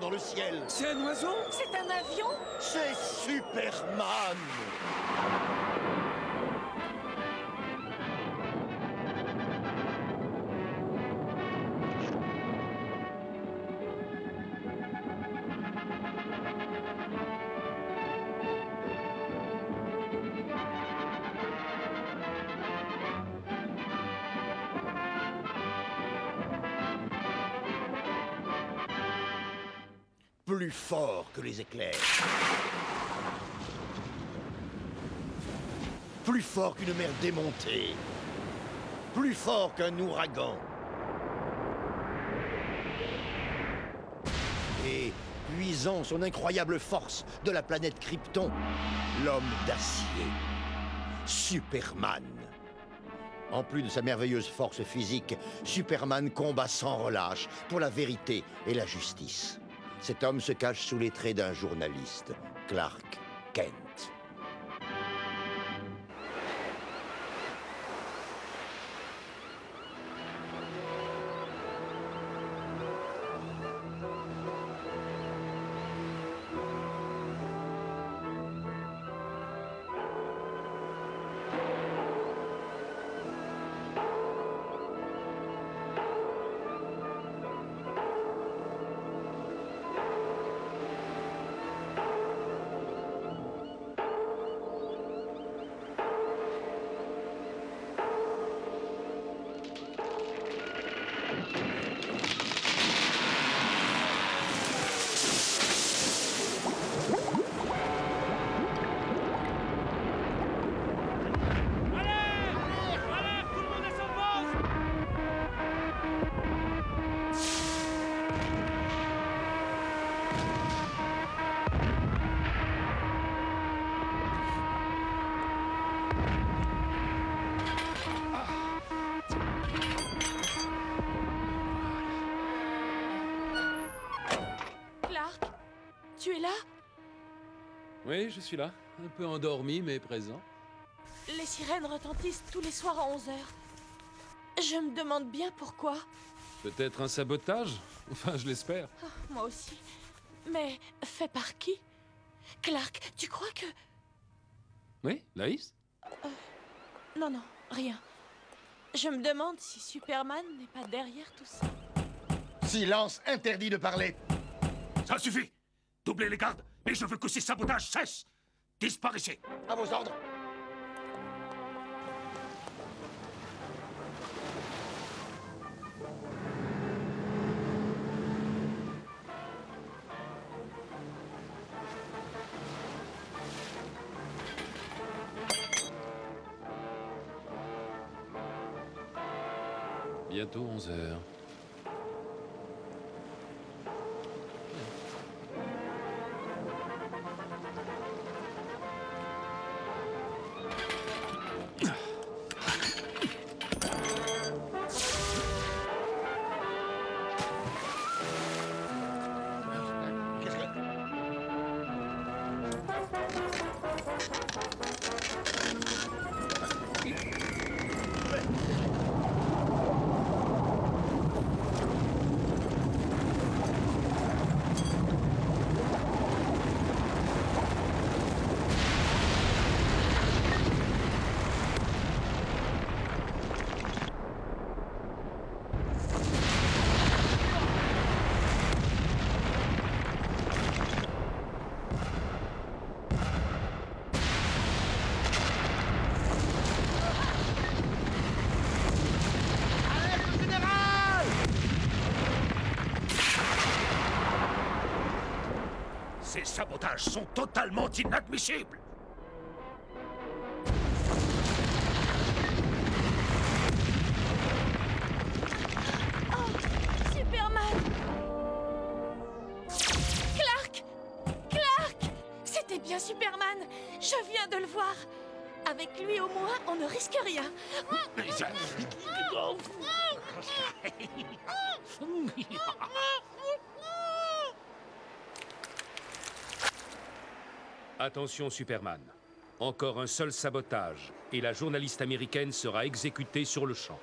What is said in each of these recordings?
dans le ciel. C'est un oiseau? C'est un avion? C'est Superman. Plus fort que les éclairs. Plus fort qu'une mer démontée. Plus fort qu'un ouragan. Et puisant son incroyable force de la planète Krypton, l'homme d'acier, Superman. En plus de sa merveilleuse force physique, Superman combat sans relâche pour la vérité et la justice. Cet homme se cache sous les traits d'un journaliste, Clark Kent. Tu es là? Oui, je suis là. Un peu endormi, mais présent. Les sirènes retentissent tous les soirs à 11 h. Je me demande bien pourquoi. Peut-être un sabotage? Enfin, je l'espère. Oh, moi aussi. Mais fait par qui? Clark, tu crois que... Oui, Laïs? Non, non, rien. Je me demande si Superman n'est pas derrière tout ça. Silence, interdit de parler. Ça suffit. Doublez les gardes, et je veux que ces sabotages cessent. Disparaissez. À vos ordres. Bientôt 11 h. Ces sabotages sont totalement inadmissibles. Oh, Superman! Clark! Clark! C'était bien Superman! Je viens de le voir! Avec lui au moins, on ne risque rien. Attention Superman. Encore un seul sabotage, et la journaliste américaine sera exécutée sur le champ.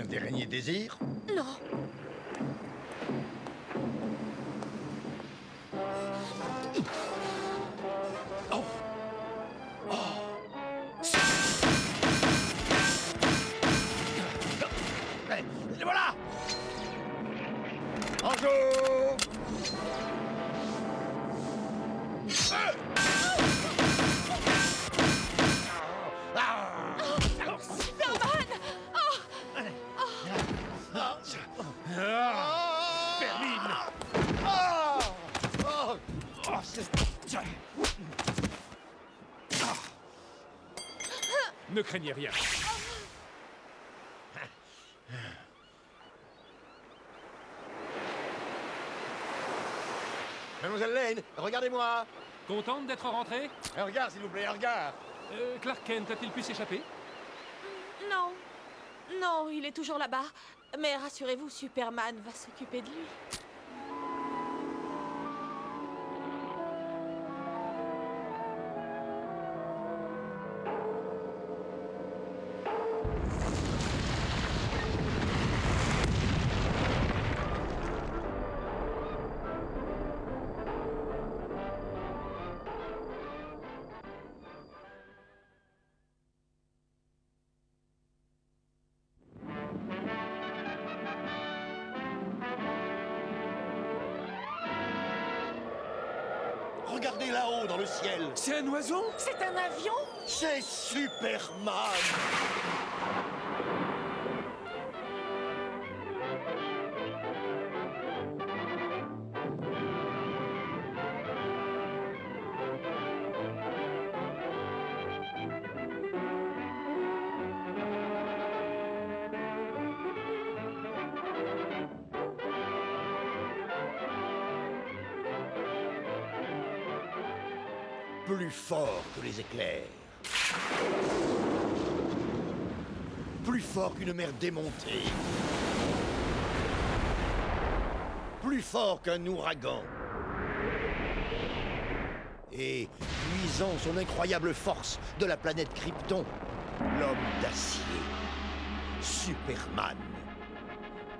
Un dernier désir? Non. Et voilà! En joue! Superman! Oh! Ne craignez rien. Mademoiselle Lane, regardez-moi! Contente d'être rentrée? Un regard, s'il vous plaît, un regard! Clark Kent a-t-il pu s'échapper? Non. Non, il est toujours là-bas. Mais rassurez-vous, Superman va s'occuper de lui. Regardez là-haut, dans le ciel! C'est un oiseau? C'est un avion? C'est Superman! Plus fort que les éclairs. Plus fort qu'une mer démontée. Plus fort qu'un ouragan. Et puisant son incroyable force de la planète Krypton, l'homme d'acier, Superman.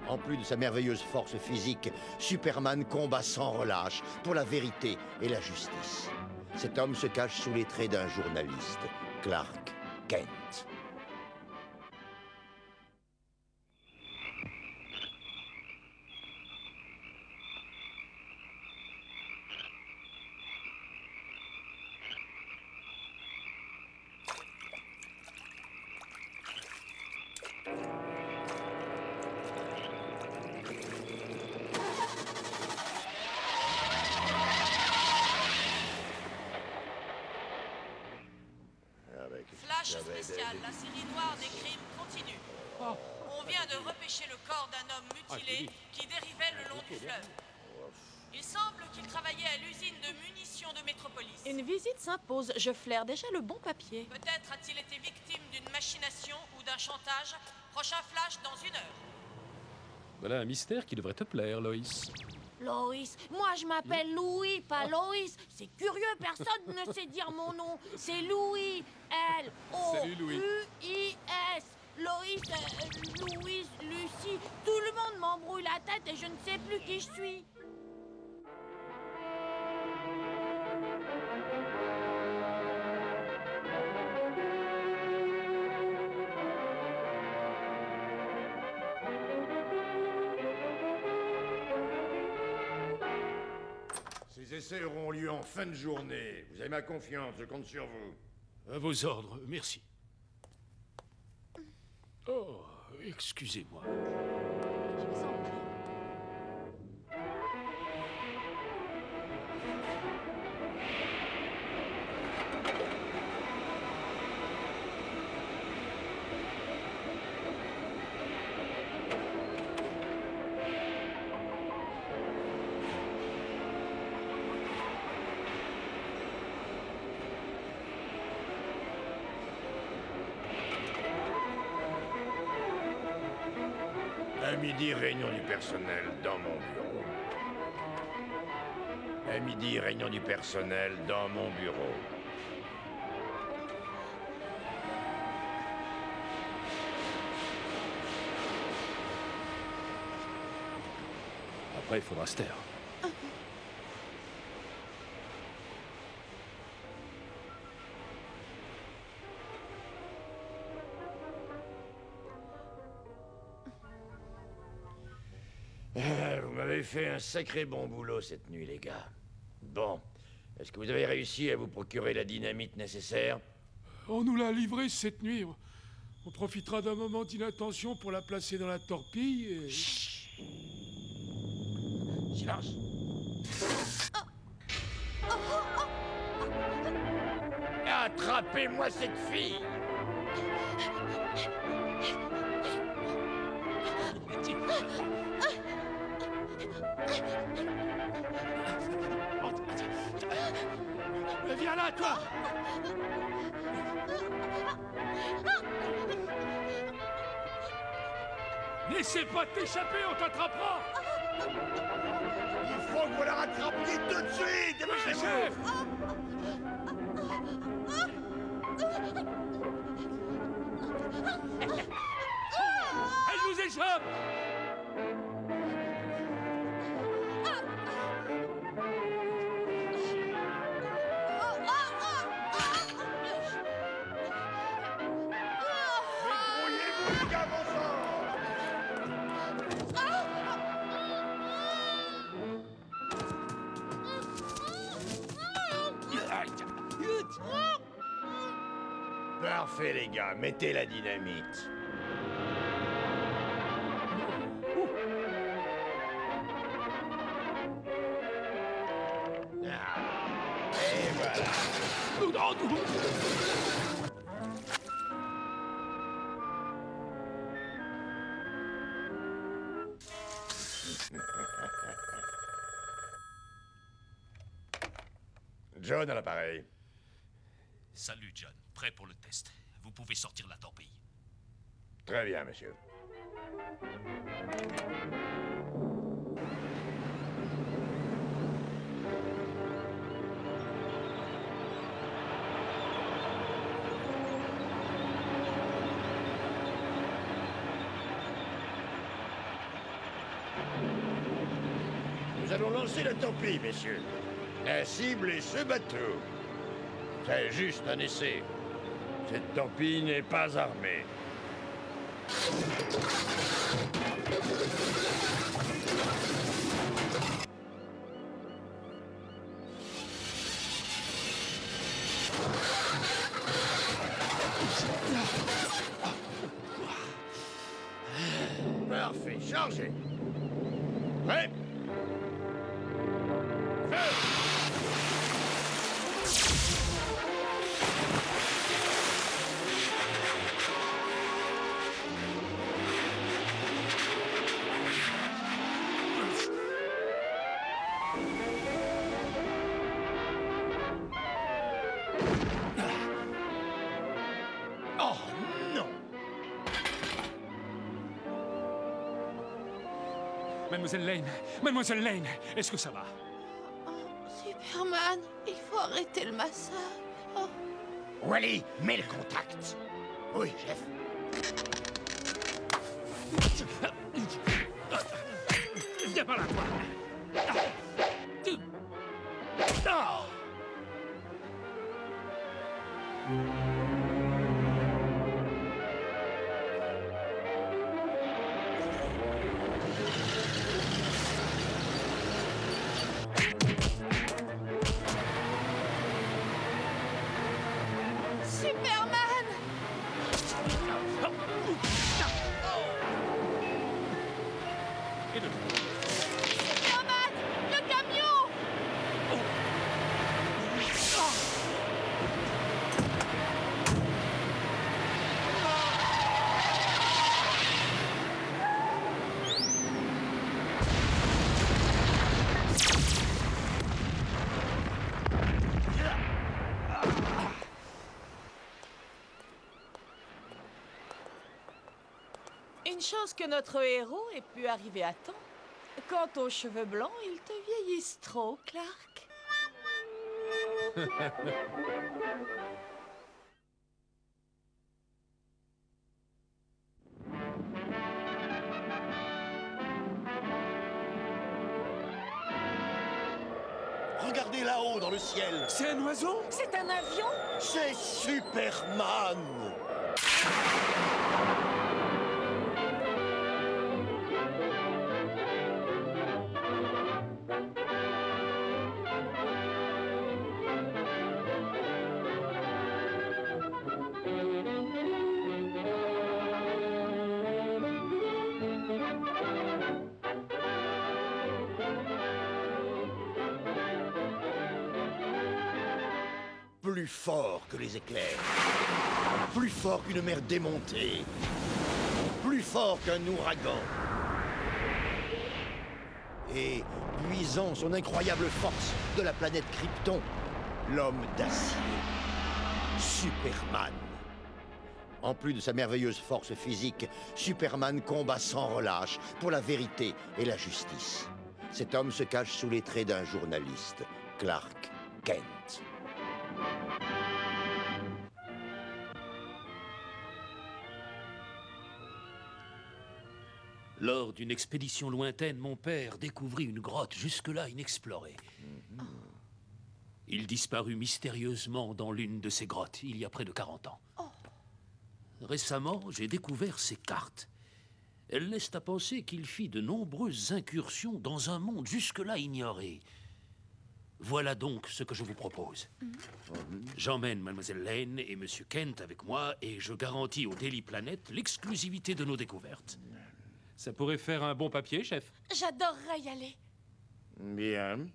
En plus de sa merveilleuse force physique, Superman combat sans relâche pour la vérité et la justice. Cet homme se cache sous les traits d'un journaliste, Clark Kent. Flash spécial, la série noire des crimes continue. On vient de repêcher le corps d'un homme mutilé qui dérivait le long du fleuve. Il semble qu'il travaillait à l'usine de munitions de Métropolis. Une visite s'impose. Je flaire déjà le bon papier. Peut-être a-t-il été victime d'une machination ou d'un chantage. Prochain flash dans 1 heure. Voilà un mystère qui devrait te plaire, Loïs. Loïs, moi je m'appelle Louis, pas Loïs. C'est curieux, personne ne sait dire mon nom. C'est Louis, Salut, Louis. L-O-U-I-S. Loïs, Louise, Lucie, tout le monde m'embrouille la tête et je ne sais plus qui je suis. Ces essais auront lieu en fin de journée. Vous avez ma confiance, je compte sur vous. À vos ordres, merci. Oh, excusez-moi. Je vous en prie. À midi, réunion du personnel dans mon bureau. À midi, réunion du personnel dans mon bureau. Après, il faudra se taire. Vous m'avez fait un sacré bon boulot cette nuit, les gars. Bon, est-ce que vous avez réussi à vous procurer la dynamite nécessaire? On nous l'a livrée cette nuit. On profitera d'un moment d'inattention pour la placer dans la torpille et... Chut. Silence. Attrapez-moi cette fille! Viens là, toi! N'essaie pas de t'échapper, on t'attrapera! Il faut que vous la rattrapiez tout de suite! Dépêchez-vous! Elle nous échappe! Débrouillez-vous, les gars, bon sang! Parfait, les gars, mettez la dynamite. Et voilà. John à l'appareil. Salut, John. Prêt pour le test. Vous pouvez sortir la torpille. Très bien, monsieur. Nous allons lancer la torpille, messieurs. La cible est ce bateau. C'est juste un essai. Cette torpille n'est pas armée. Parfait, chargez. Prêt? Oh non! Mademoiselle Lane, est-ce que ça va? Superman, il faut arrêter le massacre. Oh. Wally, mets le contact. Oui, chef. Viens par là, toi! Ah! Superman! Superman! Le camion! Une chance que notre héros ait pu arriver à temps. Quant aux cheveux blancs, ils te vieillissent trop, Clark. C'est un oiseau? C'est un avion? C'est Superman! Plus fort que les éclairs, plus fort qu'une mer démontée, plus fort qu'un ouragan. Et puisant son incroyable force de la planète Krypton, l'homme d'acier, Superman. En plus de sa merveilleuse force physique, Superman combat sans relâche pour la vérité et la justice. Cet homme se cache sous les traits d'un journaliste, Clark Kent. Lors d'une expédition lointaine, mon père découvrit une grotte jusque-là inexplorée. Il disparut mystérieusement dans l'une de ces grottes, il y a près de 40 ans. Récemment, j'ai découvert ces cartes. Elles laissent à penser qu'il fit de nombreuses incursions dans un monde jusque-là ignoré. Voilà donc ce que je vous propose. J'emmène Mademoiselle Lane et Monsieur Kent avec moi et je garantis au Daily Planet l'exclusivité de nos découvertes. Ça pourrait faire un bon papier, chef. J'adorerais y aller. Bien.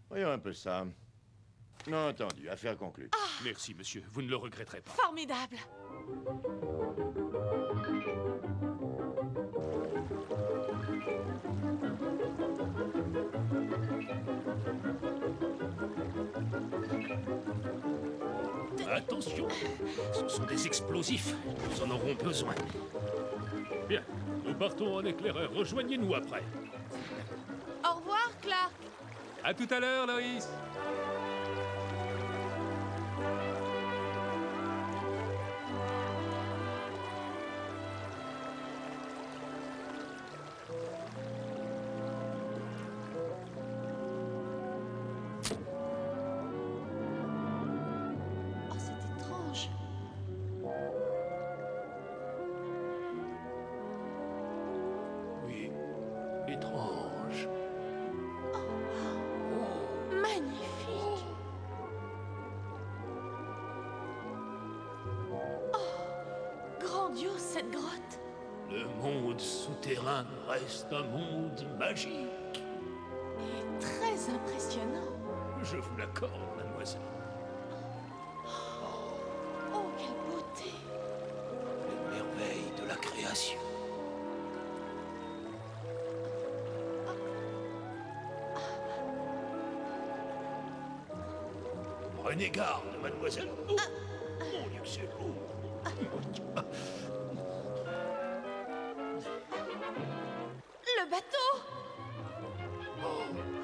Voyons un peu ça. Non, entendu. Affaire conclue. Merci, monsieur. Vous ne le regretterez pas. Formidable. Attention, ce sont des explosifs. Nous en aurons besoin. Bien, nous partons en éclaireur. Rejoignez-nous après. Au revoir, Clark. À tout à l'heure, Loïs. Oh, c'est étrange. Oui, étrange. Magnifique. Oh, grandiose cette grotte. Le monde souterrain reste un monde magique. Et très impressionnant. Je vous l'accorde, mademoiselle. Oh, quelle beauté. Les merveilles de la création. Prenez garde, mademoiselle. Oh, mon Dieu, c'est beau. Le bateau.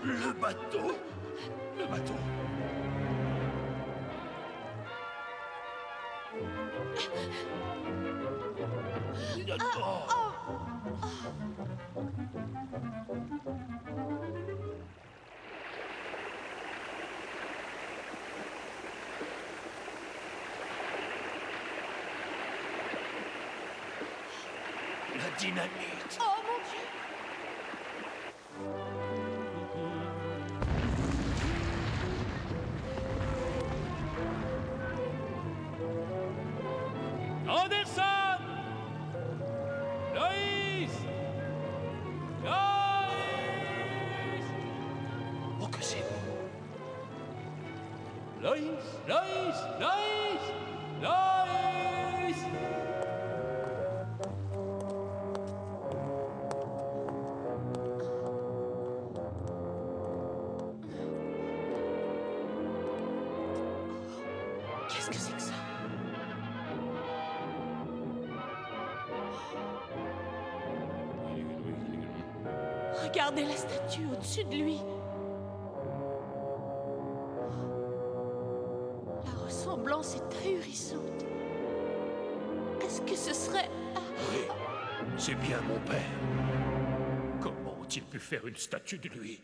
Le bateau. Le bateau. Oh. La dynamite. Oh, mon Dieu. Anderson! Loïs! Loïs! Oh, que c'est beau. Loïs! Loïs! Loïs! Loïs! Qu'est-ce que c'est que ça? Regardez la statue au-dessus de lui. La ressemblance est ahurissante. Est-ce que ce serait... Oui, c'est bien mon père. Comment ont-ils pu faire une statue de lui?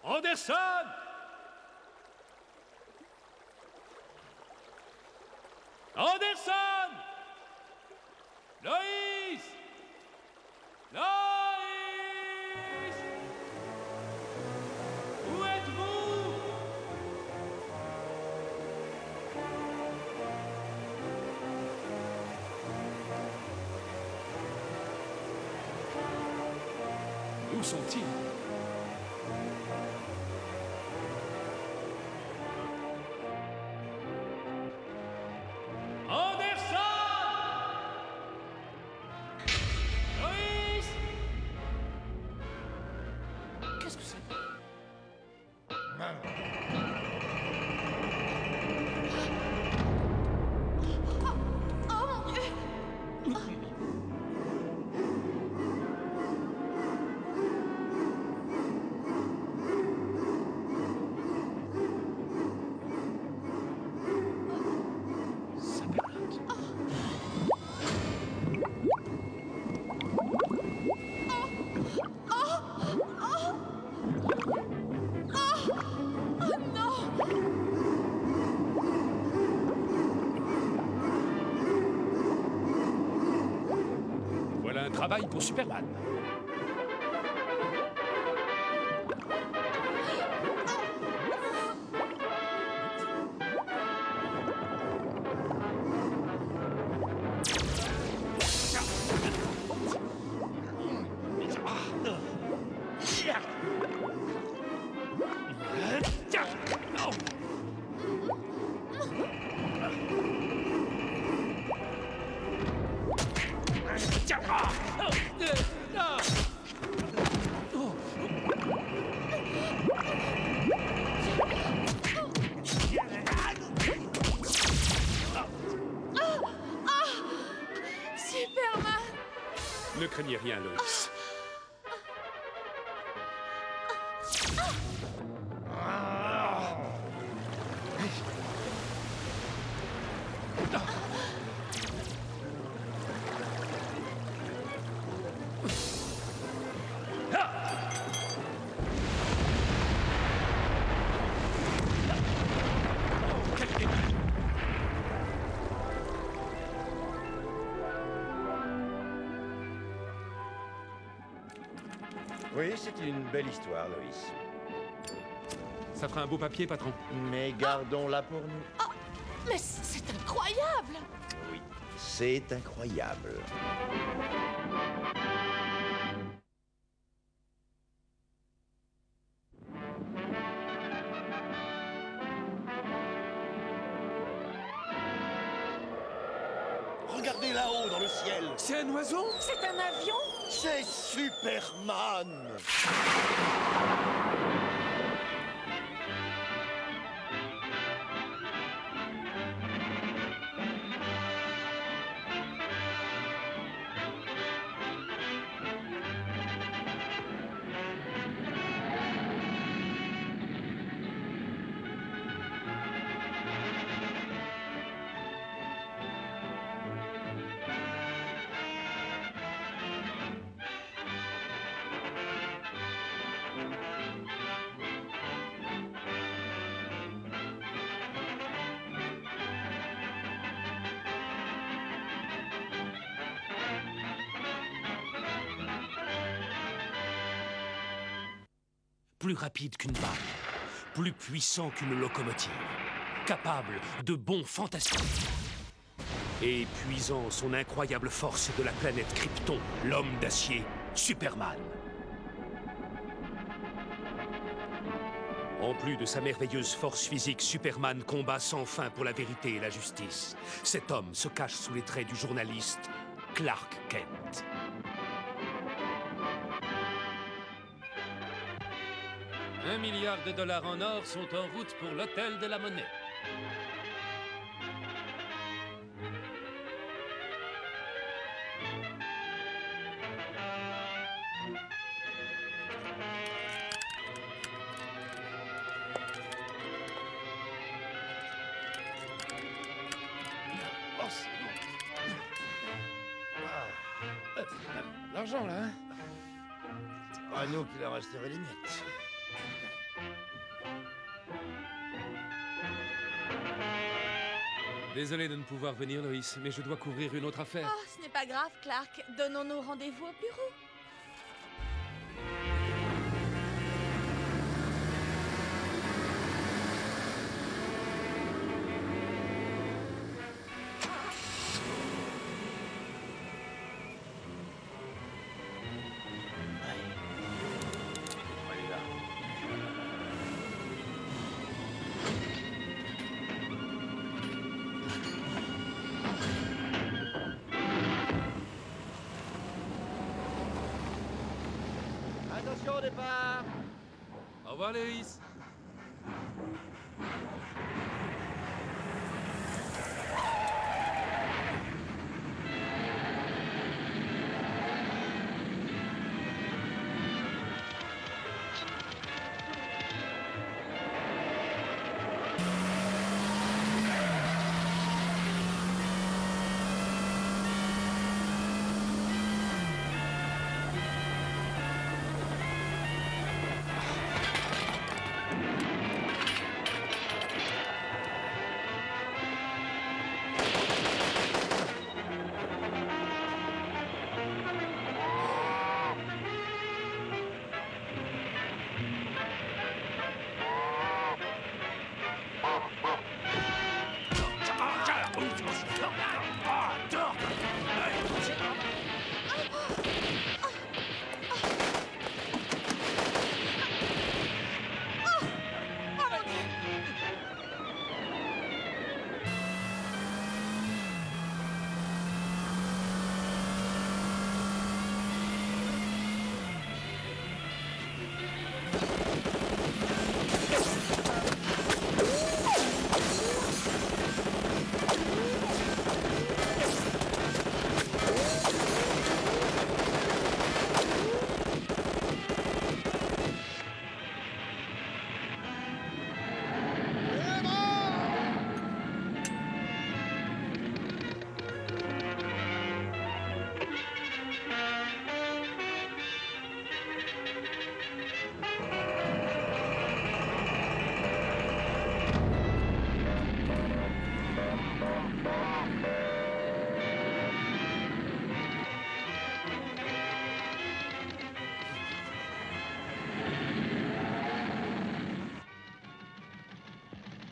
Anderson! Anderson! Loïs! Loïs! Où êtes-vous? Où sont-ils? Voilà un travail pour Superman. Superman! Ne craignez rien, Loïs. Oui, c'est une belle histoire, Loïs. Ça fera un beau papier, patron. Mais gardons-la pour nous. Oh, mais c'est incroyable! Oui, c'est incroyable. Regardez là-haut dans le ciel. C'est un oiseau? C'est un avion? C'est Superman. Plus rapide qu'une balle, plus puissant qu'une locomotive, capable de bonds fantastiques. Et puisant son incroyable force de la planète Krypton, l'homme d'acier, Superman. En plus de sa merveilleuse force physique, Superman combat sans fin pour la vérité et la justice. Cet homme se cache sous les traits du journaliste Clark Kent. $1 milliard en or sont en route pour l'hôtel de la Monnaie. L'argent, là, hein? À nous qu'il en resterait les miettes. Désolé de ne pouvoir venir, Loïs, mais je dois couvrir une autre affaire. Oh, ce n'est pas grave, Clark. Donnons-nous rendez-vous au bureau. Attention au départ. Au revoir, Loïs.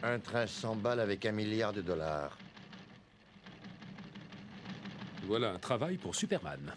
Un train 100 balles avec $1 milliard. Voilà un travail pour Superman.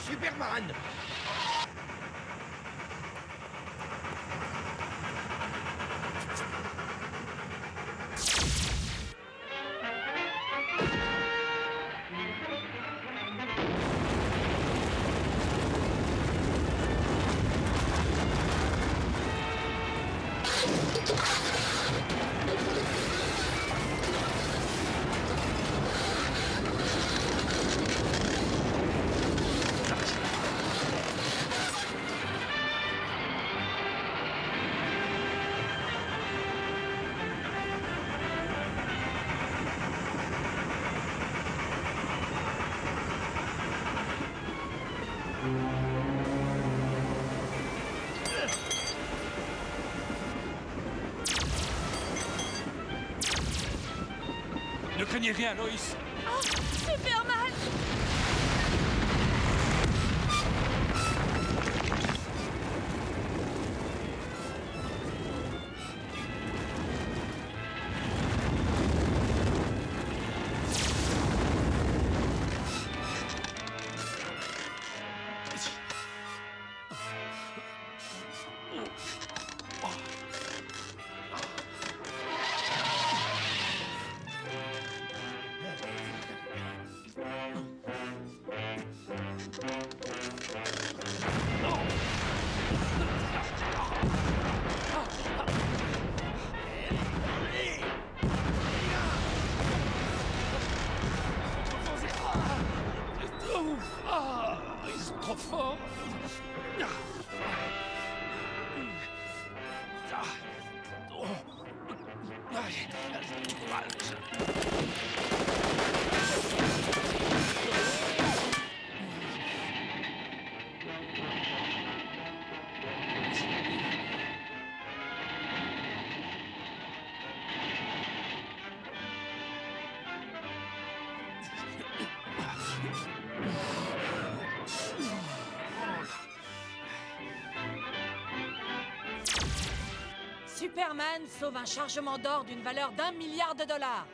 Superman! Ne craignez rien, Loïs. Oh, Superman! Superman sauve un chargement d'or d'une valeur d'1 milliard de dollars.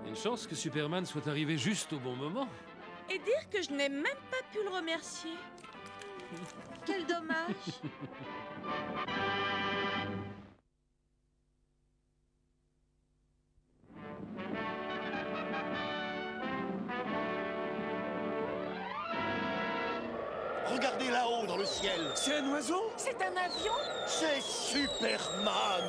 Une chance que Superman soit arrivé juste au bon moment. Et dire que je n'ai même pas pu le remercier. Quel dommage. Regardez là-haut dans le ciel. C'est un oiseau? C'est un avion? C'est Superman.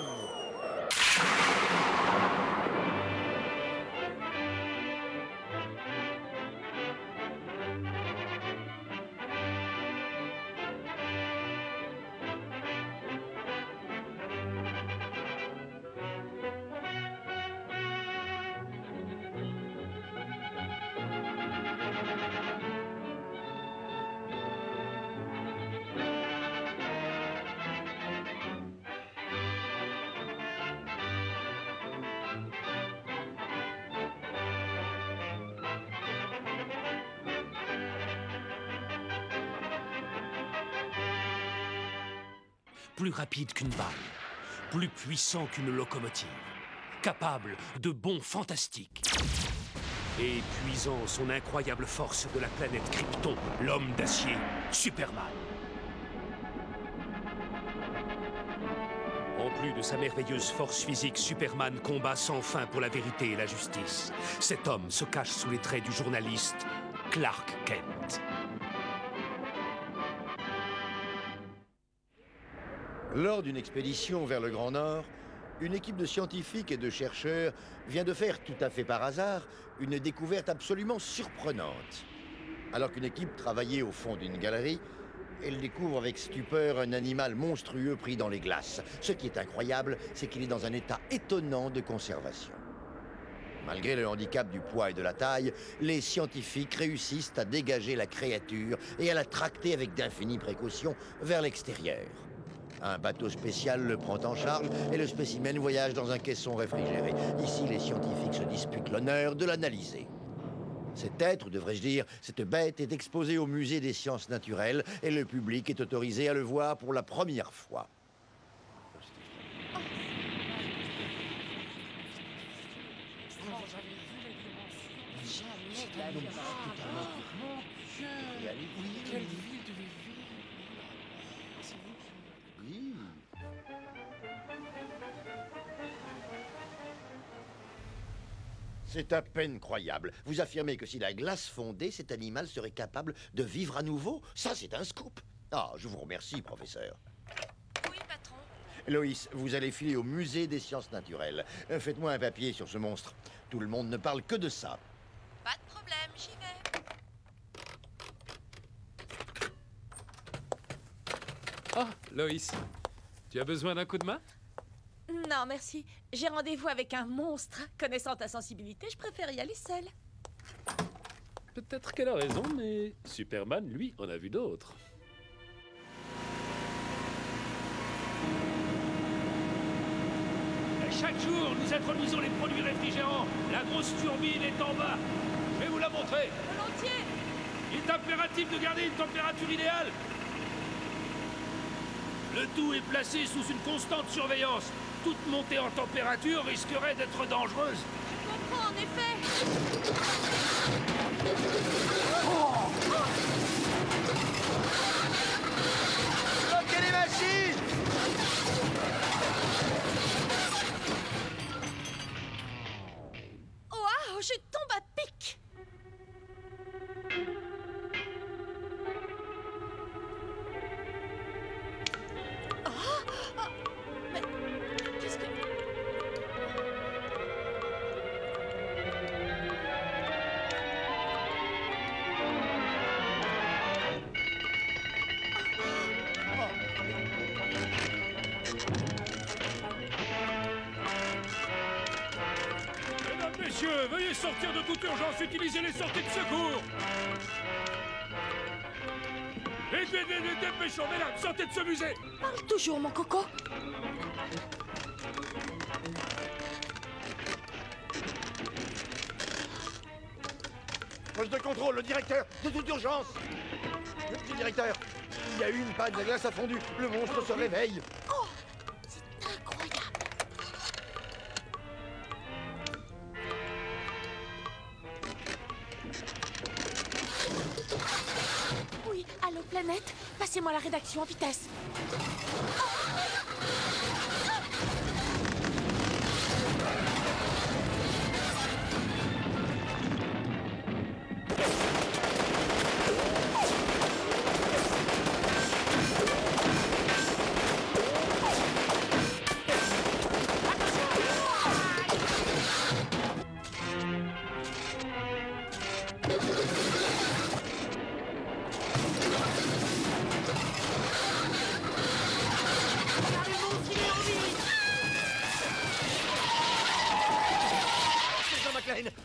Plus rapide qu'une balle, plus puissant qu'une locomotive, capable de bonds fantastiques. Et puisant son incroyable force de la planète Krypton, l'homme d'acier, Superman. En plus de sa merveilleuse force physique, Superman combat sans fin pour la vérité et la justice. Cet homme se cache sous les traits du journaliste Clark Kent. Lors d'une expédition vers le Grand Nord, une équipe de scientifiques et de chercheurs vient de faire, tout à fait par hasard, une découverte absolument surprenante. Alors qu'une équipe travaillait au fond d'une galerie, elle découvre avec stupeur un animal monstrueux pris dans les glaces. Ce qui est incroyable, c'est qu'il est dans un état étonnant de conservation. Malgré le handicap du poids et de la taille, les scientifiques réussissent à dégager la créature et à la tracter avec d'infinies précautions vers l'extérieur. Un bateau spécial le prend en charge et le spécimen voyage dans un caisson réfrigéré. Ici, les scientifiques se disputent l'honneur de l'analyser. Cet être, ou devrais-je dire, cette bête est exposée au musée des sciences naturelles et le public est autorisé à le voir pour la première fois. C'est à peine croyable. Vous affirmez que si la glace fondait, cet animal serait capable de vivre à nouveau? Ça, c'est un scoop. Ah, je vous remercie, professeur. Oui, patron. Loïs, vous allez filer au musée des sciences naturelles. Faites-moi un papier sur ce monstre. Tout le monde ne parle que de ça. Pas de problème, j'y vais. Ah, Loïs, tu as besoin d'un coup de main? Non, merci. J'ai rendez-vous avec un monstre. Connaissant ta sensibilité, je préfère y aller seule. Peut-être qu'elle a raison, mais Superman, lui, en a vu d'autres. Chaque jour, nous introduisons les produits réfrigérants. La grosse turbine est en bas. Je vais vous la montrer. Volontiers. Il est impératif de garder une température idéale. Le tout est placé sous une constante surveillance. Toute montée en température risquerait d'être dangereuse. Je comprends, en effet. Bloquez les machines! Waouh, je tombe à pic. Mais qu'est-ce que... Mesdames, messieurs, veuillez sortir de toute urgence. Utilisez les sorties de secours. Vite, vite, vite, vite, dépêchons, mesdames, sortez de ce musée. Parle toujours, mon coco. Poste de contrôle, le directeur, de toute urgence! Petit directeur, il y a eu une panne, la glace a fondu. Le monstre se réveille. Oh, c'est incroyable. Oui, allô, Planète. Passez-moi la rédaction en vitesse.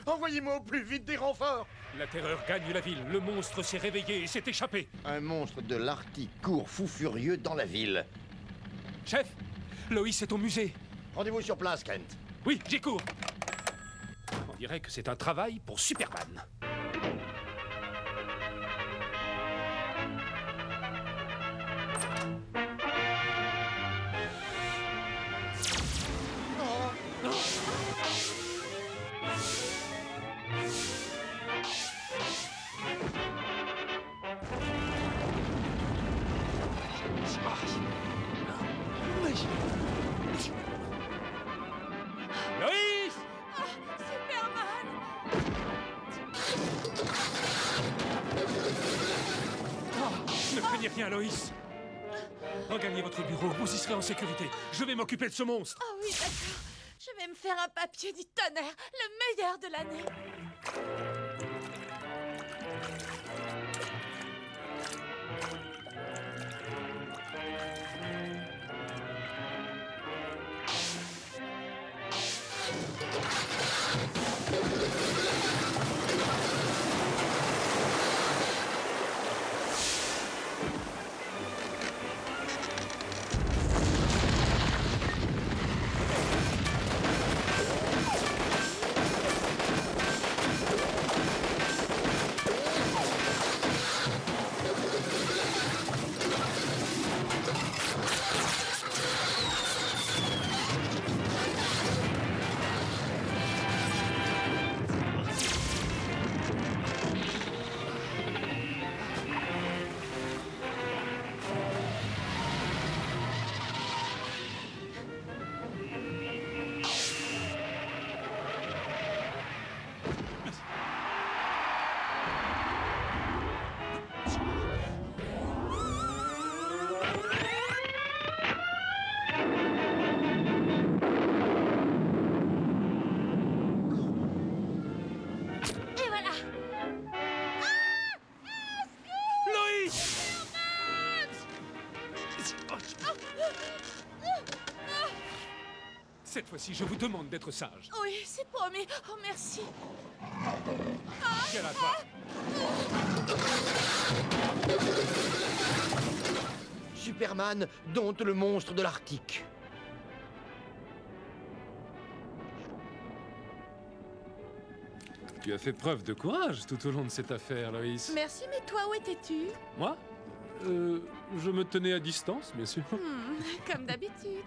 Envoyez-moi au plus vite des renforts. La terreur gagne la ville. Le monstre s'est réveillé et s'est échappé. Un monstre de l'Arctique court fou furieux dans la ville. Chef, Loïs est au musée. Rendez-vous sur place, Kent. Oui, j'y cours. On dirait que c'est un travail pour Superman. Loïs! Superman! Ne craignez rien, Loïs. Regagnez votre bureau, vous y serez en sécurité. Je vais m'occuper de ce monstre. Oh oui, d'accord. Je vais me faire un papier du tonnerre, le meilleur de l'année. Cette fois-ci, je vous demande d'être sage. Oui, c'est promis. Oh, merci. Viens là, toi. Superman dompte le monstre de l'Arctique. Tu as fait preuve de courage tout au long de cette affaire, Loïs. Merci, mais toi, où étais-tu? Moi je me tenais à distance, bien sûr. Comme d'habitude.